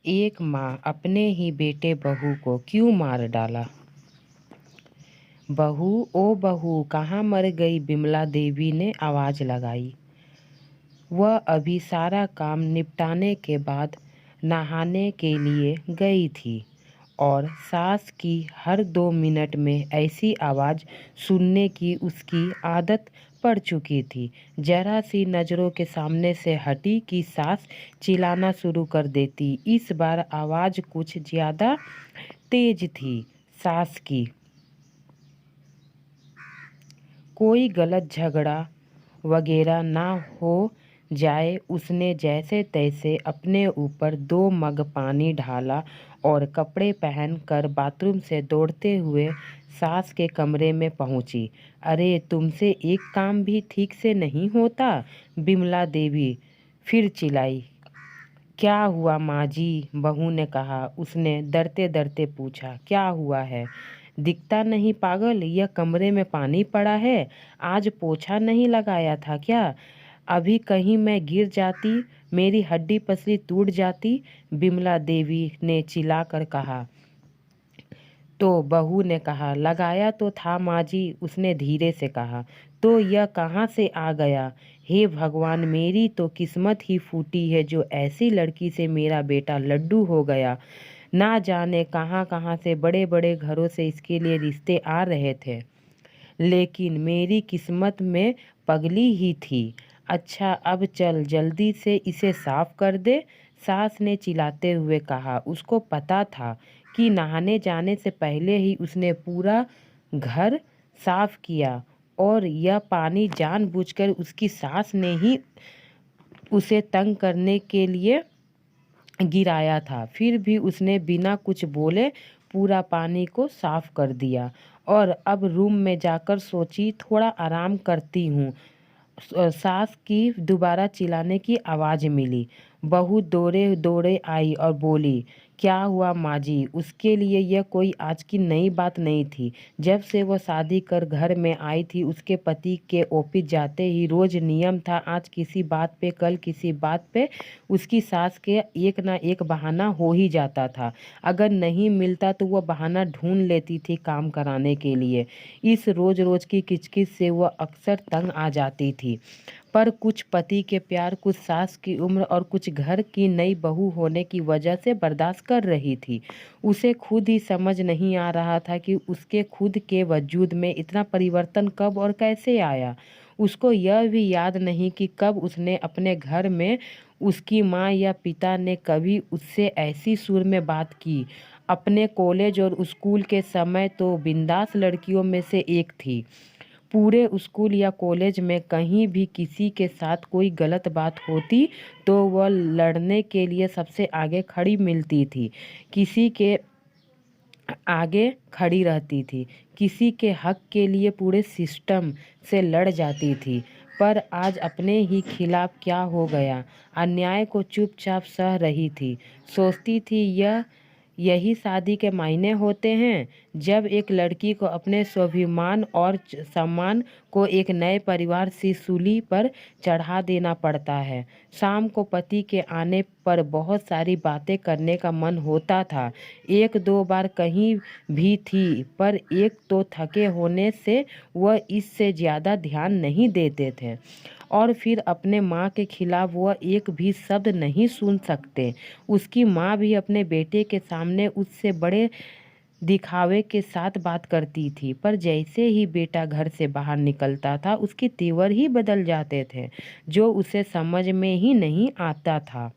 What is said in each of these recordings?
एक माँ अपने ही बेटे बहू को क्यों मार डाला। बहू ओ बहू कहाँ मर गई, बिमला देवी ने आवाज़ लगाई। वह अभी सारा काम निपटाने के बाद नहाने के लिए गई थी और सास की हर 2 मिनट में ऐसी आवाज़ सुनने की उसकी आदत पड़ चुकी थी। जरा सी नज़रों के सामने से हटी कि सास चिल्लाना शुरू कर देती। इस बार आवाज़ कुछ ज़्यादा तेज थी। सास की कोई गलत झगड़ा वगैरह ना हो जाए, उसने जैसे तैसे अपने ऊपर 2 मग पानी ढाला और कपड़े पहनकर बाथरूम से दौड़ते हुए सास के कमरे में पहुंची। अरे तुमसे एक काम भी ठीक से नहीं होता, बिमला देवी फिर चिल्लाई। क्या हुआ माँ जी, बहू ने कहा। उसने डरते डरते पूछा, क्या हुआ है? दिखता नहीं पागल, यह कमरे में पानी पड़ा है। आज पोछा नहीं लगाया था क्या? अभी कहीं मैं गिर जाती, मेरी हड्डी पसली टूट जाती, बिमला देवी ने चिल्लाकर कहा। तो बहू ने कहा, लगाया तो था माँ जी, उसने धीरे से कहा। तो यह कहाँ से आ गया? हे भगवान, मेरी तो किस्मत ही फूटी है जो ऐसी लड़की से मेरा बेटा लड्डू हो गया। ना जाने कहाँ कहाँ से बड़े बड़े घरों से इसके लिए रिश्ते आ रहे थे, लेकिन मेरी किस्मत में पगली ही थी। अच्छा अब चल जल्दी से इसे साफ कर दे, सास ने चिल्लाते हुए कहा। उसको पता था कि नहाने जाने से पहले ही उसने पूरा घर साफ किया और यह पानी जानबूझकर उसकी सास ने ही उसे तंग करने के लिए गिराया था। फिर भी उसने बिना कुछ बोले पूरा पानी को साफ कर दिया और अब रूम में जाकर सोची थोड़ा आराम करती हूँ। सास की दोबारा चिल्लाने की आवाज़ मिली। बहू दौड़े दौड़े आई और बोली, क्या हुआ माँ जी? उसके लिए यह कोई आज की नई बात नहीं थी। जब से वह शादी कर घर में आई थी, उसके पति के ऑफिस जाते ही रोज नियम था, आज किसी बात पे कल किसी बात पे उसकी सास के एक ना एक बहाना हो ही जाता था। अगर नहीं मिलता तो वह बहाना ढूंढ लेती थी काम कराने के लिए। इस रोज रोज की किचकिच से वह अक्सर तंग आ जाती थी। पर कुछ पति के प्यार, कुछ सास की उम्र और कुछ घर की नई बहू होने की वजह से बर्दाश्त कर रही थी। उसे खुद ही समझ नहीं आ रहा था कि उसके खुद के वजूद में इतना परिवर्तन कब और कैसे आया। उसको यह भी याद नहीं कि कब उसने अपने घर में उसकी माँ या पिता ने कभी उससे ऐसी सुर में बात की। अपने कॉलेज और स्कूल के समय तो बिंदास लड़कियों में से एक थी। पूरे स्कूल या कॉलेज में कहीं भी किसी के साथ कोई गलत बात होती तो वह लड़ने के लिए सबसे आगे खड़ी मिलती थी। किसी के आगे खड़ी रहती थी, किसी के हक के लिए पूरे सिस्टम से लड़ जाती थी। पर आज अपने ही खिलाफ क्या हो गया, अन्याय को चुपचाप सह रही थी। सोचती थी यही शादी के मायने होते हैं, जब एक लड़की को अपने स्वाभिमान और सम्मान को एक नए परिवार की सूली पर चढ़ा देना पड़ता है। शाम को पति के आने पर बहुत सारी बातें करने का मन होता था। एक दो बार कहीं भी थी, पर एक तो थके होने से वह इससे ज़्यादा ध्यान नहीं देते थे। और फिर अपने माँ के खिलाफ वह एक भी शब्द नहीं सुन सकते। उसकी माँ भी अपने बेटे के सामने उससे बड़े दिखावे के साथ बात करती थी, पर जैसे ही बेटा घर से बाहर निकलता था उसके तेवर ही बदल जाते थे, जो उसे समझ में ही नहीं आता था।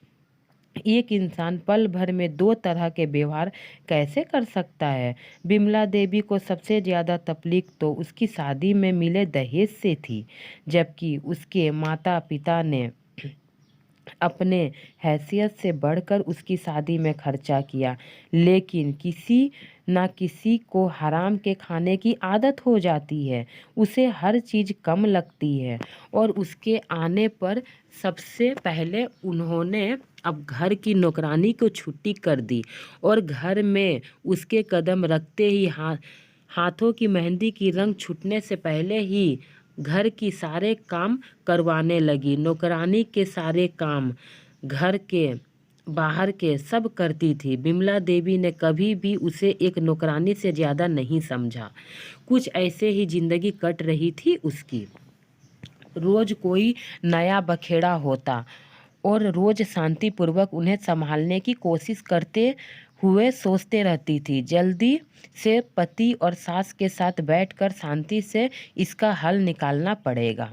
एक इंसान पल भर में दो तरह के व्यवहार कैसे कर सकता है। बिमला देवी को सबसे ज़्यादा तकलीफ तो उसकी शादी में मिले दहेज से थी, जबकि उसके माता पिता ने अपने हैसियत से बढ़कर उसकी शादी में खर्चा किया। लेकिन किसी ना किसी को हराम के खाने की आदत हो जाती है, उसे हर चीज़ कम लगती है। और उसके आने पर सबसे पहले उन्होंने अब घर की नौकरानी को छुट्टी कर दी और घर में उसके कदम रखते ही हाथों की मेहंदी की रंग छूटने से पहले ही घर की सारे काम करवाने लगी। नौकरानी के सारे काम घर के बाहर के सब करती थी। बिमला देवी ने कभी भी उसे एक नौकरानी से ज़्यादा नहीं समझा। कुछ ऐसे ही जिंदगी कट रही थी उसकी। रोज कोई नया बखेड़ा होता और रोज शांतिपूर्वक उन्हें संभालने की कोशिश करते हुए सोचते रहती थी, जल्दी से पति और सास के साथ बैठकर शांति से इसका हल निकालना पड़ेगा।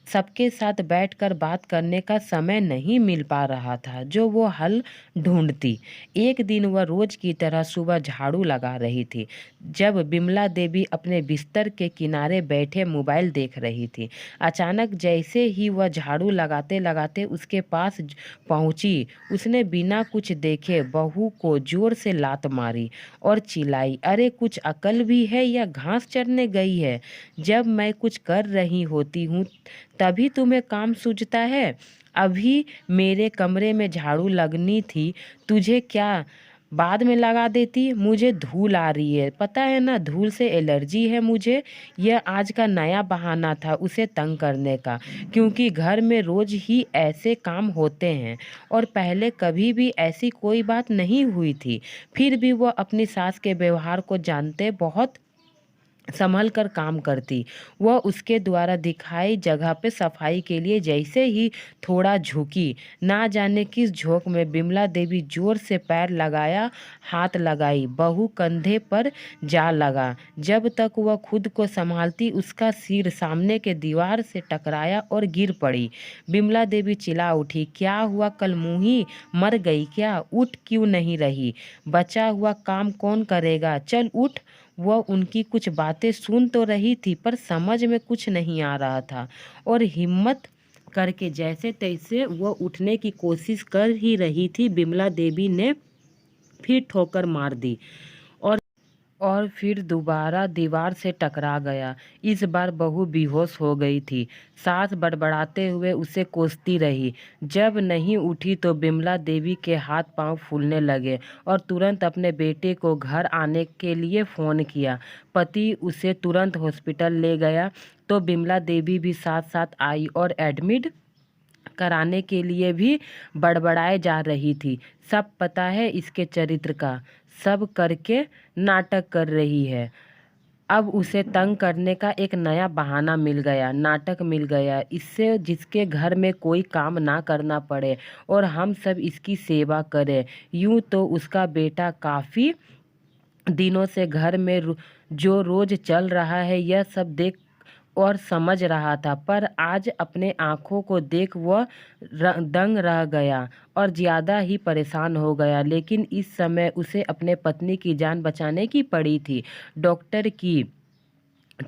सबके साथ बैठकर बात करने का समय नहीं मिल पा रहा था जो वो हल ढूंढती। एक दिन वह रोज की तरह सुबह झाड़ू लगा रही थी जब बिमला देवी अपने बिस्तर के किनारे बैठे मोबाइल देख रही थी। अचानक जैसे ही वह झाड़ू लगाते लगाते उसके पास पहुंची, उसने बिना कुछ देखे बहू को जोर से लात मारी और चिल्लाई, अरे कुछ अकल भी है या घास चरने गई है? जब मैं कुछ कर रही होती हूँ तभी तुम्हें काम सूझता है। अभी मेरे कमरे में झाड़ू लगनी थी, तुझे क्या बाद में लगा देती? मुझे धूल आ रही है, पता है ना, धूल से एलर्जी है मुझे। यह आज का नया बहाना था उसे तंग करने का, क्योंकि घर में रोज ही ऐसे काम होते हैं और पहले कभी भी ऐसी कोई बात नहीं हुई थी। फिर भी वह अपनी सास के व्यवहार को जानते बहुत संभल कर काम करती। वह उसके द्वारा दिखाई जगह पे सफाई के लिए जैसे ही थोड़ा झुकी, ना जाने किस झोंक में बिमला देवी जोर से पैर लगाया, हाथ लगाई, बहू कंधे पर जा लगा। जब तक वह खुद को संभालती उसका सिर सामने के दीवार से टकराया और गिर पड़ी। बिमला देवी चिल्ला उठी, क्या हुआ कलमुही, मर गई क्या? उठ क्यों नहीं रही? बचा हुआ काम कौन करेगा? चल उठ। वह उनकी कुछ बातें सुन तो रही थी पर समझ में कुछ नहीं आ रहा था और हिम्मत करके जैसे तैसे वह उठने की कोशिश कर ही रही थी, बिमला देवी ने फिर ठोकर मार दी और फिर दोबारा दीवार से टकरा गया। इस बार बहू बेहोश हो गई थी। सास बड़बड़ाते हुए उसे कोसती रही। जब नहीं उठी तो बिमला देवी के हाथ पांव फूलने लगे और तुरंत अपने बेटे को घर आने के लिए फ़ोन किया। पति उसे तुरंत हॉस्पिटल ले गया तो बिमला देवी भी साथ साथ आई और एडमिट कराने के लिए भी बड़बड़ाए जा रही थी। सब पता है इसके चरित्र का, सब करके नाटक कर रही है। अब उसे तंग करने का एक नया बहाना मिल गया, नाटक मिल गया, इससे जिसके घर में कोई काम ना करना पड़े और हम सब इसकी सेवा करें। यूं तो उसका बेटा काफ़ी दिनों से घर में जो रोज चल रहा है यह सब देख और समझ रहा था, पर आज अपने आँखों को देख वह दंग रह गया और ज़्यादा ही परेशान हो गया। लेकिन इस समय उसे अपने पत्नी की जान बचाने की पड़ी थी। डॉक्टर की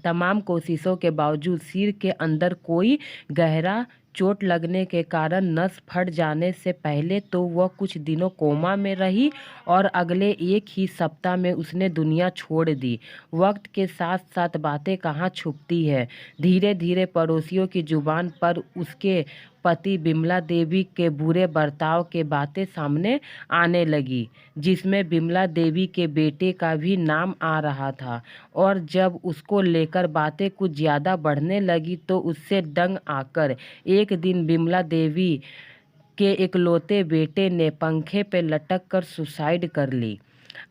तमाम कोशिशों के बावजूद सिर के अंदर कोई गहरा चोट लगने के कारण नस फट जाने से पहले तो वह कुछ दिनों कोमा में रही और अगले एक ही सप्ताह में उसने दुनिया छोड़ दी। वक्त के साथ साथ बातें कहाँ छुपती है। धीरे धीरे पड़ोसियों की जुबान पर उसके पति बिमला देवी के बुरे बर्ताव के बातें सामने आने लगी, जिसमें बिमला देवी के बेटे का भी नाम आ रहा था। और जब उसको लेकर बातें कुछ ज़्यादा बढ़ने लगी तो उससे दंग आकर एक दिन बिमला देवी के इकलौते बेटे ने पंखे पे लटक कर सुसाइड कर ली।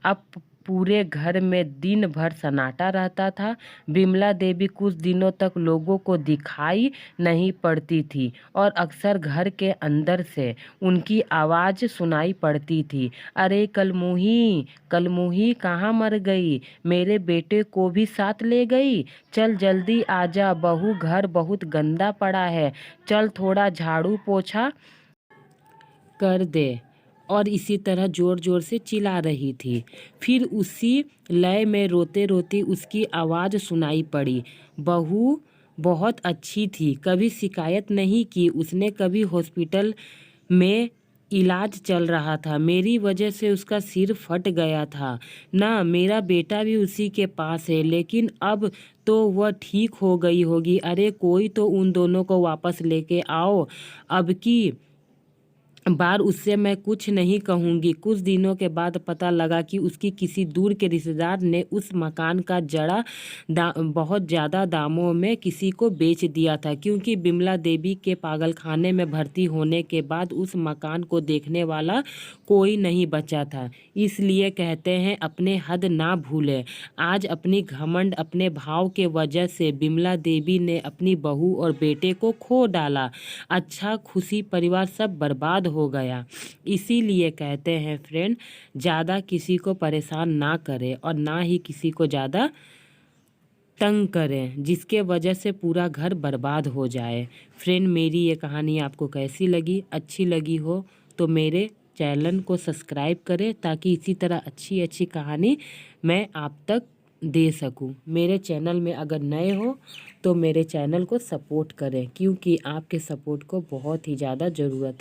अब पूरे घर में दिन भर सन्नाटा रहता था। बिमला देवी कुछ दिनों तक लोगों को दिखाई नहीं पड़ती थी और अक्सर घर के अंदर से उनकी आवाज़ सुनाई पड़ती थी, अरे कलमुही, कलमुही कहाँ मर गई? मेरे बेटे को भी साथ ले गई? चल जल्दी आजा, बहू घर बहुत गंदा पड़ा है, चल थोड़ा झाड़ू पोछा कर दे। और इसी तरह ज़ोर ज़ोर से चिल्ला रही थी। फिर उसी लय में रोते रोते उसकी आवाज़ सुनाई पड़ी, बहू बहुत अच्छी थी, कभी शिकायत नहीं की, उसने कभी हॉस्पिटल में इलाज चल रहा था, मेरी वजह से उसका सिर फट गया था ना, मेरा बेटा भी उसी के पास है, लेकिन अब तो वह ठीक हो गई होगी। अरे कोई तो उन दोनों को वापस लेके आओ, अब की बार उससे मैं कुछ नहीं कहूँगी। कुछ दिनों के बाद पता लगा कि उसकी किसी दूर के रिश्तेदार ने उस मकान का जड़ा बहुत ज़्यादा दामों में किसी को बेच दिया था, क्योंकि बिमला देवी के पागलखाने में भर्ती होने के बाद उस मकान को देखने वाला कोई नहीं बचा था। इसलिए कहते हैं अपने हद ना भूलें। आज अपनी घमंड, अपने भाव के वजह से बिमला देवी ने अपनी बहू और बेटे को खो डाला। अच्छा खुशी परिवार सब बर्बाद हो गया। इसीलिए कहते हैं फ्रेंड, ज़्यादा किसी को परेशान ना करें और ना ही किसी को ज़्यादा तंग करें, जिसके वजह से पूरा घर बर्बाद हो जाए। फ्रेंड, मेरी ये कहानी आपको कैसी लगी? अच्छी लगी हो तो मेरे चैनल को सब्सक्राइब करें, ताकि इसी तरह अच्छी अच्छी कहानी मैं आप तक दे सकूं। मेरे चैनल में अगर नए हो तो मेरे चैनल को सपोर्ट करें, क्योंकि आपके सपोर्ट को बहुत ही ज़्यादा ज़रूरत है।